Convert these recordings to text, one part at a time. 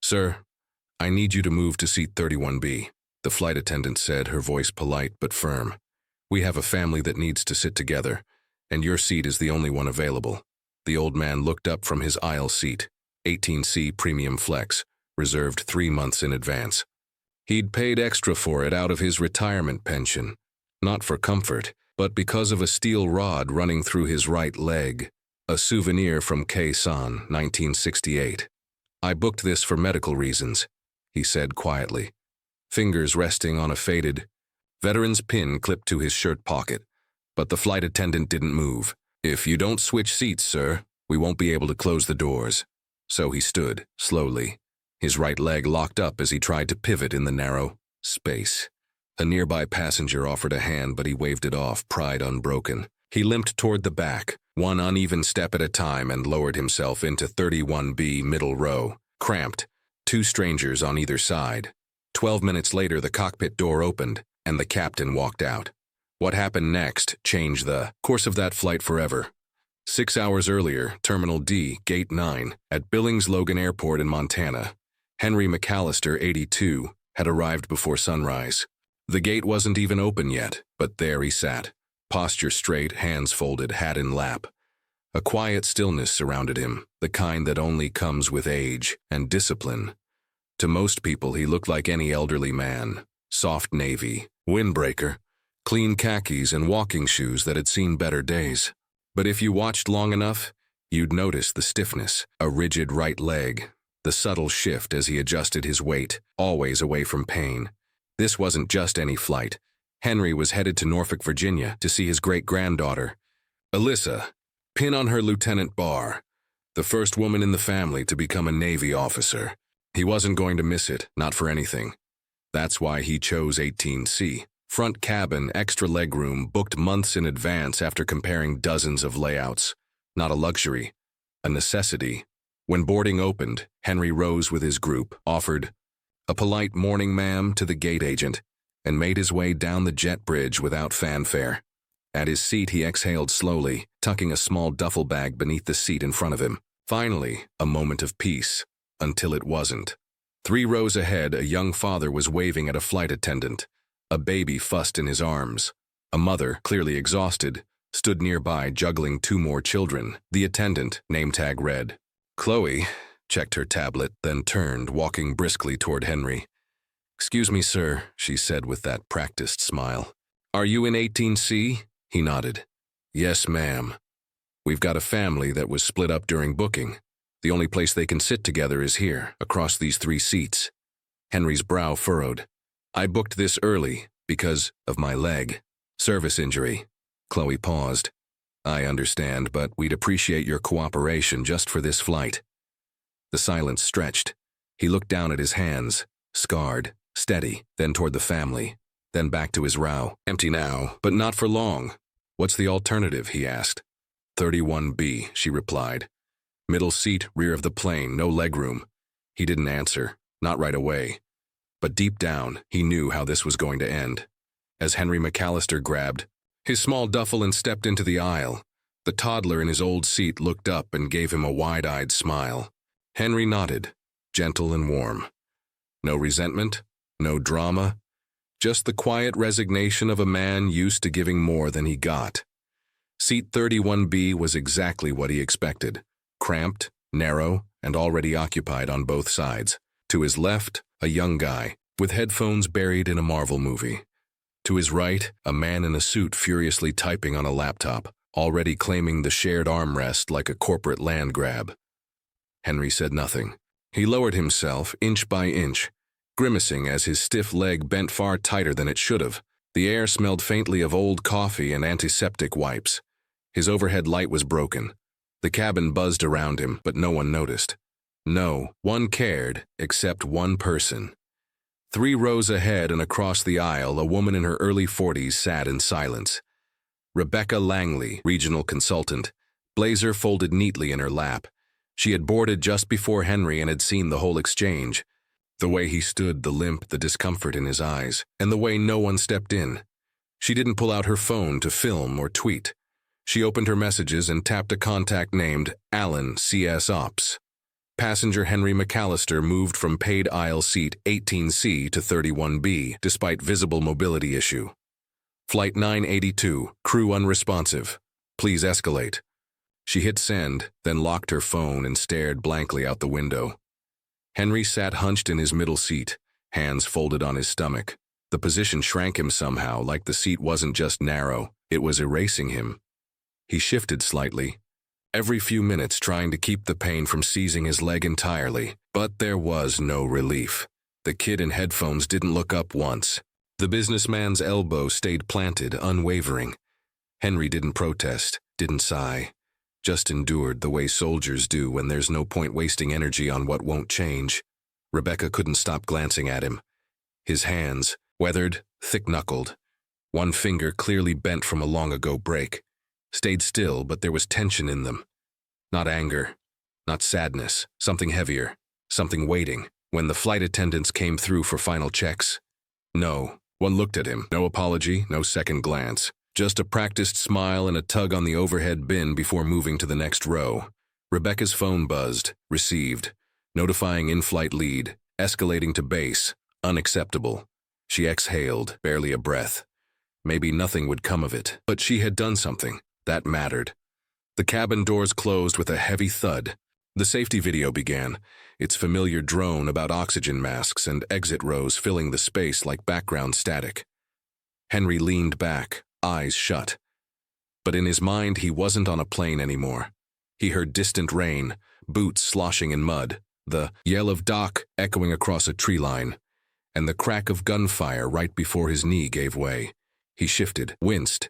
"Sir, I need you to move to seat 31B, the flight attendant said, her voice polite but firm. "We have a family that needs to sit together, and your seat is the only one available." The old man looked up from his aisle seat, 18C Premium Flex, reserved 3 months in advance. He'd paid extra for it out of his retirement pension, not for comfort, but because of a steel rod running through his right leg, a souvenir from Khe-san, 1968. "I booked this for medical reasons," he said quietly, fingers resting on a faded veteran's pin clipped to his shirt pocket. But the flight attendant didn't move. "If you don't switch seats, sir, we won't be able to close the doors." So he stood, slowly, his right leg locked up as he tried to pivot in the narrow space. A nearby passenger offered a hand, but he waved it off, pride unbroken. He limped toward the back, one uneven step at a time, and lowered himself into 31B middle row, cramped, 2 strangers on either side. 12 minutes later, the cockpit door opened, and the captain walked out. What happened next changed the course of that flight forever. 6 hours earlier, Terminal D, Gate 9, at Billings Logan Airport in Montana, Henry McAllister, 82, had arrived before sunrise. The gate wasn't even open yet, but there he sat, posture straight, hands folded, hat in lap. A quiet stillness surrounded him, the kind that only comes with age and discipline. To most people, he looked like any elderly man. Soft navy, windbreaker, clean khakis, and walking shoes that had seen better days. But if you watched long enough, you'd notice the stiffness, a rigid right leg, the subtle shift as he adjusted his weight, always away from pain. This wasn't just any flight. Henry was headed to Norfolk, Virginia, to see his great-granddaughter, Alyssa, pin on her Lieutenant Barr, the first woman in the family to become a Navy officer. He wasn't going to miss it, not for anything. That's why he chose 18C. Front cabin, extra legroom, booked months in advance after comparing dozens of layouts. Not a luxury, a necessity. When boarding opened, Henry rose with his group, offered a polite "morning, ma'am" to the gate agent, and made his way down the jet bridge without fanfare. At his seat, he exhaled slowly, tucking a small duffel bag beneath the seat in front of him. Finally, a moment of peace, until it wasn't. 3 rows ahead, a young father was waving at a flight attendant. A baby fussed in his arms. A mother, clearly exhausted, stood nearby juggling 2 more children. The attendant, name tag read. Chloe checked her tablet, then turned, walking briskly toward Henry. "Excuse me, sir," she said with that practiced smile. "Are you in 18C? He nodded. "Yes, ma'am. We've got a family that was split up during booking. The only place they can sit together is here, across these 3 seats. Henry's brow furrowed. "I booked this early because of my leg. Service injury." Chloe paused. "I understand, but we'd appreciate your cooperation just for this flight." The silence stretched. He looked down at his hands, scarred, steady, then toward the family, then back to his row. "Empty now, but not for long." "What's the alternative?" he asked. 31B, she replied. "Middle seat, rear of the plane, no legroom." He didn't answer, not right away. But deep down, he knew how this was going to end. As Henry McAllister grabbed his small duffel and stepped into the aisle, the toddler in his old seat looked up and gave him a wide-eyed smile. Henry nodded, gentle and warm. No resentment, no drama, just the quiet resignation of a man used to giving more than he got. Seat 31B was exactly what he expected. Cramped, narrow, and already occupied on both sides. To his left, a young guy, with headphones buried in a Marvel movie. To his right, a man in a suit furiously typing on a laptop, already claiming the shared armrest like a corporate land grab. Henry said nothing. He lowered himself inch by inch, grimacing as his stiff leg bent far tighter than it should have. The air smelled faintly of old coffee and antiseptic wipes. His overhead light was broken. The cabin buzzed around him, but no one noticed. No one cared except one person. 3 rows ahead and across the aisle, a woman in her early 40s sat in silence. Rebecca Langley, regional consultant, blazer folded neatly in her lap. She had boarded just before Henry and had seen the whole exchange. The way he stood, the limp, the discomfort in his eyes, and the way no one stepped in. She didn't pull out her phone to film or tweet. She opened her messages and tapped a contact named Alan CS Ops. Passenger Henry McAllister moved from paid aisle seat 18C to 31B, despite visible mobility issue. Flight 982, crew unresponsive. Please escalate. She hit send, then locked her phone and stared blankly out the window. Henry sat hunched in his middle seat, hands folded on his stomach. The position shrank him somehow, like the seat wasn't just narrow, it was erasing him. He shifted slightly, every few minutes trying to keep the pain from seizing his leg entirely, but there was no relief. The kid in headphones didn't look up once. The businessman's elbow stayed planted, unwavering. Henry didn't protest, didn't sigh, just endured the way soldiers do when there's no point wasting energy on what won't change. Rebecca couldn't stop glancing at him. His hands, weathered, thick-knuckled, one finger clearly bent from a long-ago break, stayed still, but there was tension in them. Not anger, not sadness, something heavier, something waiting. When the flight attendants came through for final checks, no one looked at him. No apology, no second glance. Just a practiced smile and a tug on the overhead bin before moving to the next row. Rebecca's phone buzzed, received, notifying in-flight lead, escalating to base, unacceptable. She exhaled, barely a breath. Maybe nothing would come of it, but she had done something. That mattered. The cabin doors closed with a heavy thud. The safety video began, its familiar drone about oxygen masks and exit rows filling the space like background static. Henry leaned back, eyes shut. But in his mind, he wasn't on a plane anymore. He heard distant rain, boots sloshing in mud, the yell of Doc echoing across a tree line, and the crack of gunfire right before his knee gave way. He shifted, winced.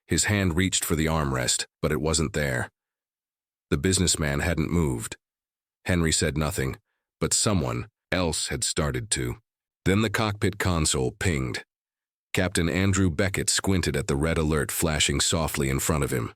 His hand reached for the armrest, but it wasn't there. The businessman hadn't moved. Henry said nothing, but someone else had started to. Then the cockpit console pinged. Captain Andrew Beckett squinted at the red alert flashing softly in front of him.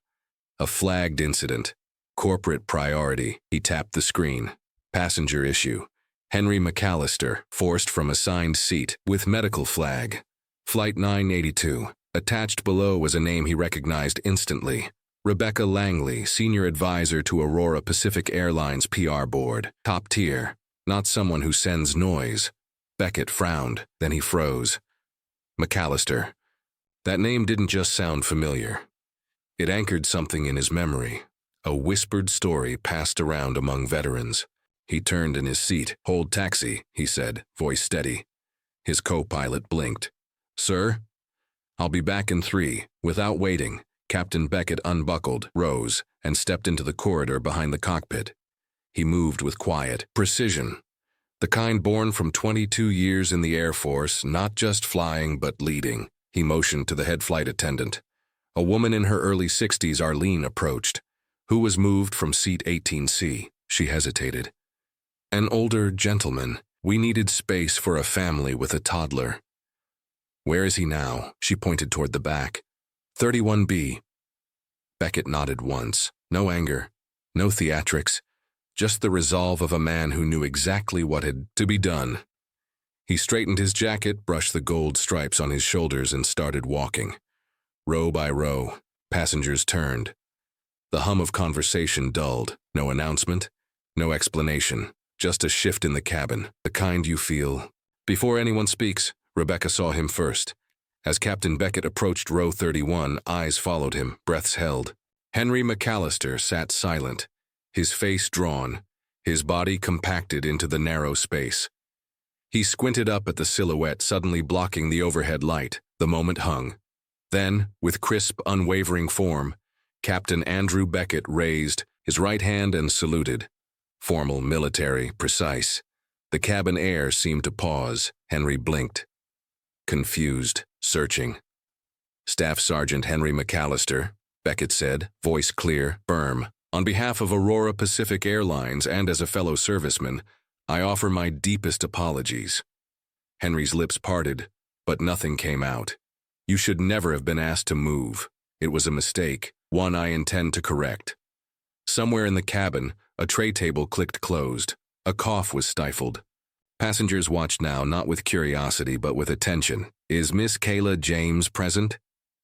A flagged incident. Corporate priority. He tapped the screen. Passenger issue. Henry McAllister, forced from assigned seat, with medical flag. Flight 982. Attached below was a name he recognized instantly. Rebecca Langley, senior advisor to Aurora Pacific Airlines PR board. Top tier. Not someone who sends noise. Beckett frowned, then he froze. McAllister. That name didn't just sound familiar. It anchored something in his memory. A whispered story passed around among veterans. He turned in his seat. Hold taxi, he said, voice steady. His co-pilot blinked. Sir? I'll be back in 3. Without waiting, Captain Beckett unbuckled, rose, and stepped into the corridor behind the cockpit. He moved with quiet precision, the kind born from 22 years in the Air Force, not just flying but leading. He motioned to the head flight attendant. A woman in her early 60s, Arlene, approached. Who was moved from seat 18C? She hesitated. An older gentleman. We needed space for a family with a toddler. Where is he now? She pointed toward the back. 31B. Beckett nodded once. No anger, no theatrics, just the resolve of a man who knew exactly what had to be done. He straightened his jacket, brushed the gold stripes on his shoulders, and started walking. Row by row, passengers turned. The hum of conversation dulled. No announcement, no explanation, just a shift in the cabin, the kind you feel. Before anyone speaks, Rebecca saw him first. As Captain Beckett approached row 31, eyes followed him, breaths held. Henry McAllister sat silent, his face drawn, his body compacted into the narrow space. He squinted up at the silhouette suddenly blocking the overhead light. The moment hung. Then, with crisp, unwavering form, Captain Andrew Beckett raised his right hand and saluted. Formal, military, precise. The cabin air seemed to pause. Henry blinked. Confused, searching. Staff Sergeant Henry McAllister, Beckett said, voice clear, firm. On behalf of Aurora Pacific Airlines and as a fellow serviceman, I offer my deepest apologies. Henry's lips parted, but nothing came out. You should never have been asked to move. It was a mistake, one I intend to correct. Somewhere in the cabin, a tray table clicked closed. A cough was stifled. Passengers watched now, not with curiosity, but with attention. Is Miss Kayla James present?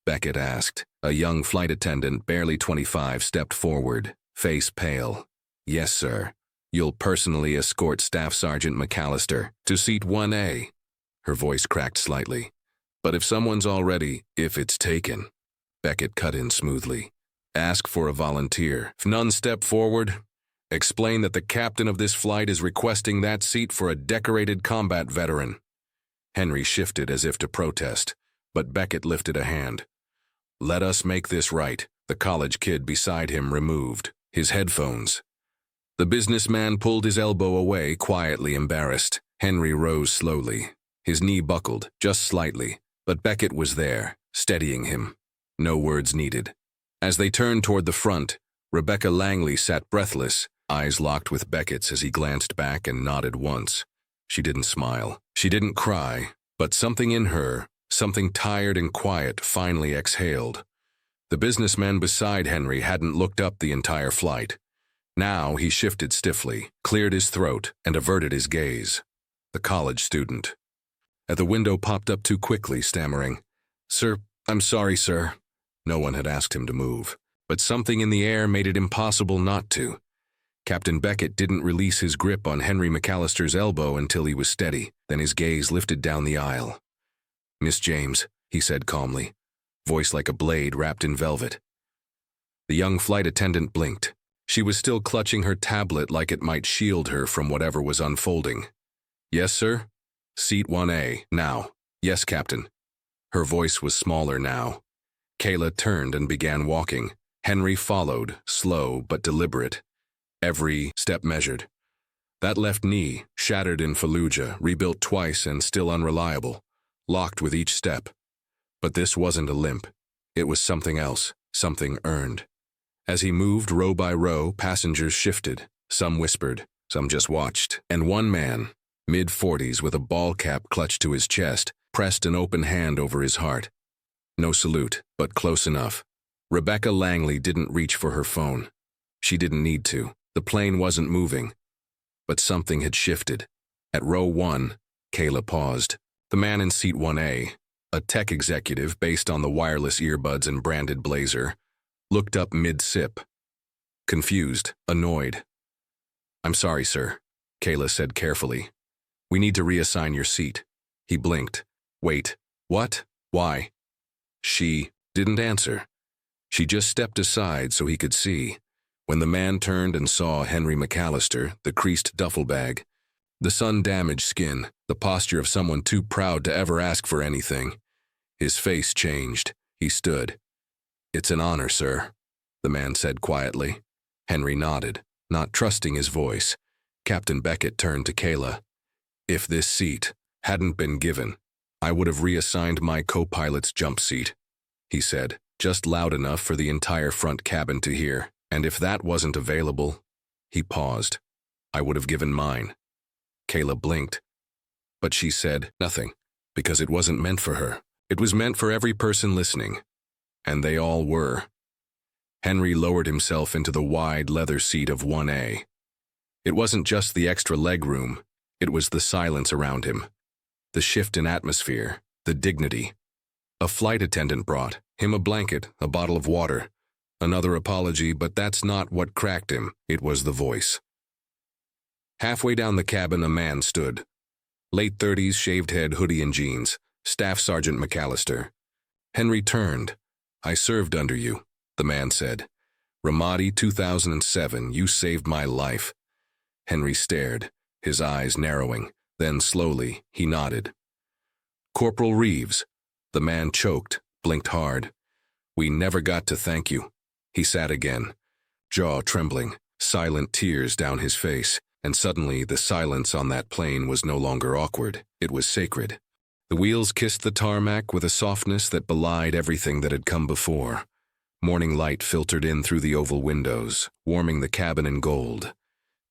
Beckett asked. A young flight attendant, barely 25, stepped forward, face pale. Yes, sir. You'll personally escort Staff Sergeant McAllister to seat 1A. Her voice cracked slightly. But if someone's already, if it's taken. Beckett cut in smoothly. Ask for a volunteer. If none step forward, explain that the captain of this flight is requesting that seat for a decorated combat veteran. Henry shifted as if to protest, but Beckett lifted a hand. Let us make this right. The college kid beside him removed his headphones. The businessman pulled his elbow away, quietly embarrassed. Henry rose slowly. His knee buckled, just slightly, but Beckett was there, steadying him. No words needed. As they turned toward the front, Rebecca Langley sat breathless, eyes locked with Beckett's as he glanced back and nodded once. She didn't smile. She didn't cry, but something in her, something tired and quiet, finally exhaled. The businessman beside Henry hadn't looked up the entire flight. Now he shifted stiffly, cleared his throat, and averted his gaze. The college student. At the window popped up too quickly, stammering, "Sir, I'm sorry, sir." No one had asked him to move, but something in the air made it impossible not to. Captain Beckett didn't release his grip on Henry McAllister's elbow until he was steady. Then his gaze lifted down the aisle. "Miss James," he said calmly, voice like a blade wrapped in velvet. The young flight attendant blinked. She was still clutching her tablet like it might shield her from whatever was unfolding. "Yes, sir? Seat 1A, now." "Yes, Captain." Her voice was smaller now. Kayla turned and began walking. Henry followed, slow but deliberate. Every step measured. That left knee, shattered in Fallujah, rebuilt twice and still unreliable, locked with each step. But this wasn't a limp. It was something else, something earned. As he moved row by row, passengers shifted. Some whispered, some just watched. And one man, mid-40s with a ball cap clutched to his chest, pressed an open hand over his heart. No salute, but close enough. Rebecca Langley didn't reach for her phone. She didn't need to. The plane wasn't moving. But something had shifted. At row 1, Kayla paused. The man in seat 1A, a tech executive based on the wireless earbuds and branded blazer, looked up mid-sip. Confused, annoyed. "I'm sorry, sir," Kayla said carefully. "We need to reassign your seat." He blinked. "Wait, what? Why?" She didn't answer. She just stepped aside so he could see. When the man turned and saw Henry McAllister, the creased duffel bag, the sun-damaged skin, the posture of someone too proud to ever ask for anything, his face changed. He stood. "It's an honor, sir," the man said quietly. Henry nodded, not trusting his voice. Captain Beckett turned to Kayla. "If this seat hadn't been given, I would have reassigned my co-pilot's jump seat," he said, just loud enough for the entire front cabin to hear. "And if that wasn't available," he paused, "I would have given mine." Kayla blinked, but she said nothing, because it wasn't meant for her. It was meant for every person listening, and they all were. Henry lowered himself into the wide leather seat of 1A. It wasn't just the extra legroom, it was the silence around him, the shift in atmosphere, the dignity. A flight attendant brought him a blanket, a bottle of water, another apology, but that's not what cracked him. It was the voice. Halfway down the cabin, a man stood. Late 30s, shaved head, hoodie and jeans. Staff Sergeant McAllister. Henry turned. "I served under you," the man said. "Ramadi, 2007, you saved my life." Henry stared, his eyes narrowing. Then slowly, he nodded. "Corporal Reeves." The man choked, blinked hard. "We never got to thank you." He sat again, jaw trembling, silent tears down his face, and suddenly the silence on that plane was no longer awkward. It was sacred. The wheels kissed the tarmac with a softness that belied everything that had come before. Morning light filtered in through the oval windows, warming the cabin in gold.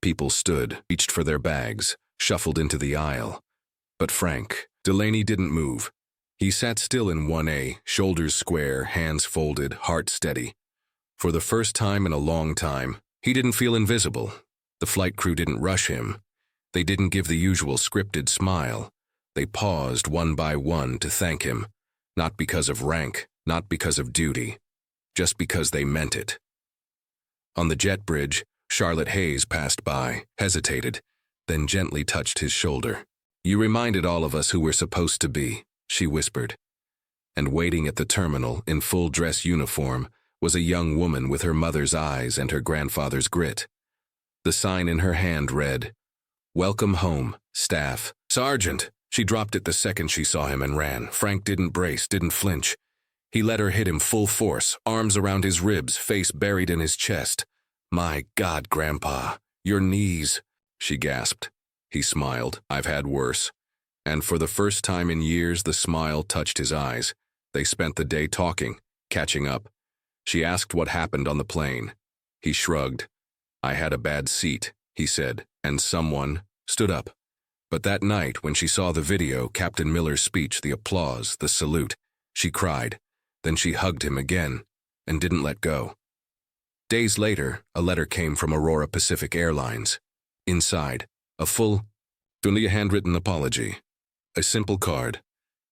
People stood, reached for their bags, shuffled into the aisle. But Frank Delaney didn't move. He sat still in 1A, shoulders square, hands folded, heart steady. For the first time in a long time, he didn't feel invisible. The flight crew didn't rush him. They didn't give the usual scripted smile. They paused one by one to thank him, not because of rank, not because of duty, just because they meant it. On the jet bridge, Charlotte Hayes passed by, hesitated, then gently touched his shoulder. "You reminded all of us who we're supposed to be," she whispered. And waiting at the terminal, in full dress uniform, was a young woman with her mother's eyes and her grandfather's grit. The sign in her hand read, "Welcome home, staff." "Sergeant!" She dropped it the second she saw him and ran. Frank didn't brace, didn't flinch. He let her hit him full force, arms around his ribs, face buried in his chest. "My God, Grandpa, your knees," she gasped. He smiled. "I've had worse." And for the first time in years, the smile touched his eyes. They spent the day talking, catching up. She asked what happened on the plane. He shrugged. "I had a bad seat," he said, and someone stood up. But that night, when she saw the video, Captain Miller's speech, the applause, the salute, she cried. Then she hugged him again and didn't let go. Days later, a letter came from Aurora Pacific Airlines. Inside, a full, only a handwritten apology. A simple card.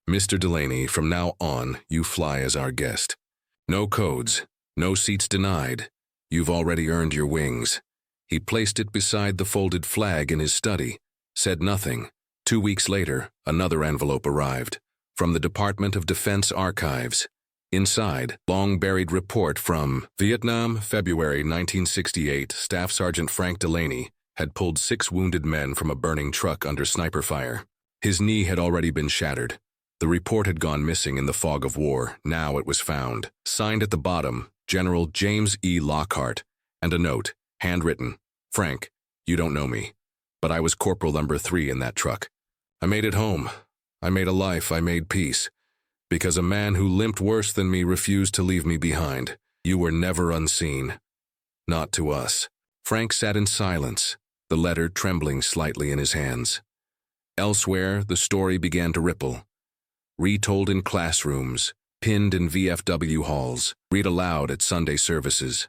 "Mr. Delaney, from now on, you fly as our guest. No codes, no seats denied. You've already earned your wings." He placed it beside the folded flag in his study, said nothing. 2 weeks later, another envelope arrived. From the Department of Defense Archives. Inside, long-buried report from Vietnam, February 1968, Staff Sergeant Frank Delaney had pulled 6 wounded men from a burning truck under sniper fire. His knee had already been shattered. The report had gone missing in the fog of war. Now it was found. Signed at the bottom, General James E. Lockhart, and a note, handwritten, "Frank, you don't know me, but I was Corporal number 3 in that truck. I made it home. I made a life. I made peace. Because a man who limped worse than me refused to leave me behind. You were never unseen. Not to us." Frank sat in silence, the letter trembling slightly in his hands. Elsewhere, the story began to ripple. Retold in classrooms, pinned in VFW halls, read aloud at Sunday services.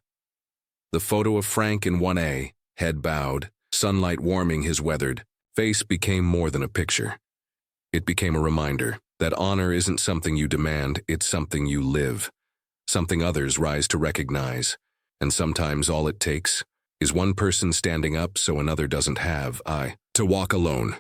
The photo of Frank in 1A, head bowed, sunlight warming his weathered face, became more than a picture. It became a reminder that honor isn't something you demand, it's something you live, something others rise to recognize, and sometimes all it takes is one person standing up so another doesn't have to walk alone.